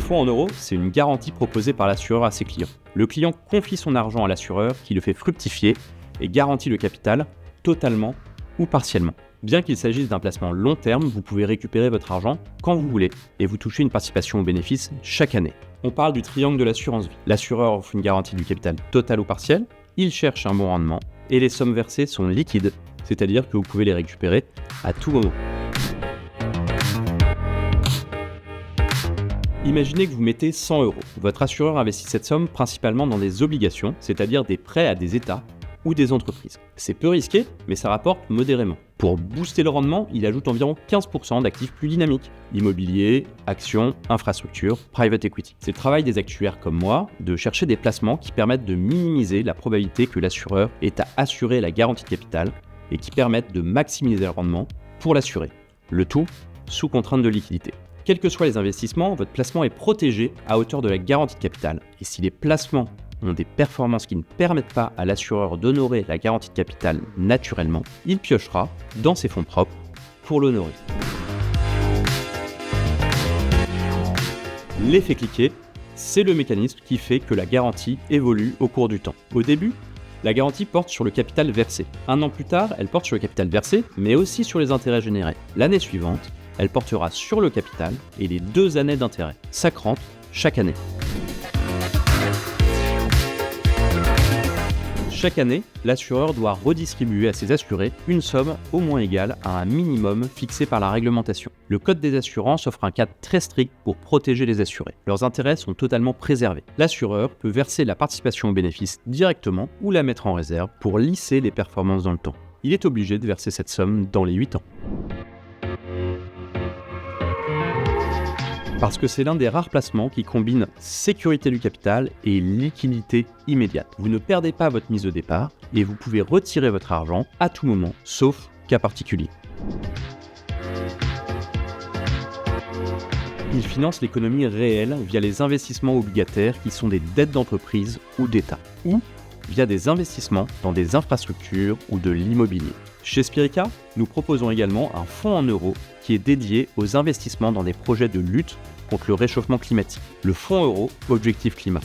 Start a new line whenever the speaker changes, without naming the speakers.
fonds en euros, c'est une garantie proposée par l'assureur à ses clients. Le client confie son argent à l'assureur qui le fait fructifier et garantit le capital totalement ou partiellement. Bien qu'il s'agisse d'un placement long terme, vous pouvez récupérer votre argent quand vous voulez et vous touchez une participation au bénéfice chaque année. On parle du triangle de l'assurance vie. L'assureur offre une garantie du capital total ou partiel, il cherche un bon rendement et les sommes versées sont liquides, c'est-à-dire que vous pouvez les récupérer à tout moment. Imaginez que vous mettez 100 €. Votre assureur investit cette somme principalement dans des obligations, c'est-à-dire des prêts à des États ou des entreprises. C'est peu risqué, mais ça rapporte modérément. Pour booster le rendement, il ajoute environ 15% d'actifs plus dynamiques. Immobilier, actions, infrastructures, private equity. C'est le travail des actuaires comme moi de chercher des placements qui permettent de minimiser la probabilité que l'assureur ait à assurer la garantie de capital et qui permettent de maximiser le rendement pour l'assuré. Le tout sous contrainte de liquidité. Quels que soient les investissements, votre placement est protégé à hauteur de la garantie de capital. Et si les placements ont des performances qui ne permettent pas à l'assureur d'honorer la garantie de capital naturellement, il piochera dans ses fonds propres pour l'honorer. L'effet cliquet, c'est le mécanisme qui fait que la garantie évolue au cours du temps. Au début, la garantie porte sur le capital versé. Un an plus tard, elle porte sur le capital versé, mais aussi sur les intérêts générés. L'année suivante, elle portera sur le capital et les 2 années d'intérêt. Ça crante chaque année. Chaque année, l'assureur doit redistribuer à ses assurés une somme au moins égale à un minimum fixé par la réglementation. Le Code des assurances offre un cadre très strict pour protéger les assurés. Leurs intérêts sont totalement préservés. L'assureur peut verser la participation au bénéfice directement ou la mettre en réserve pour lisser les performances dans le temps. Il est obligé de verser cette somme dans les 8 ans. Parce que c'est l'un des rares placements qui combine sécurité du capital et liquidité immédiate. Vous ne perdez pas votre mise de départ et vous pouvez retirer votre argent à tout moment, sauf cas particulier. Il finance l'économie réelle via les investissements obligataires qui sont des dettes d'entreprise ou d'État, ou via des investissements dans des infrastructures ou de l'immobilier. Chez Spirica, nous proposons également un fonds en euros qui est dédié aux investissements dans des projets de lutte contre le réchauffement climatique, le fonds euro Objectif Climat.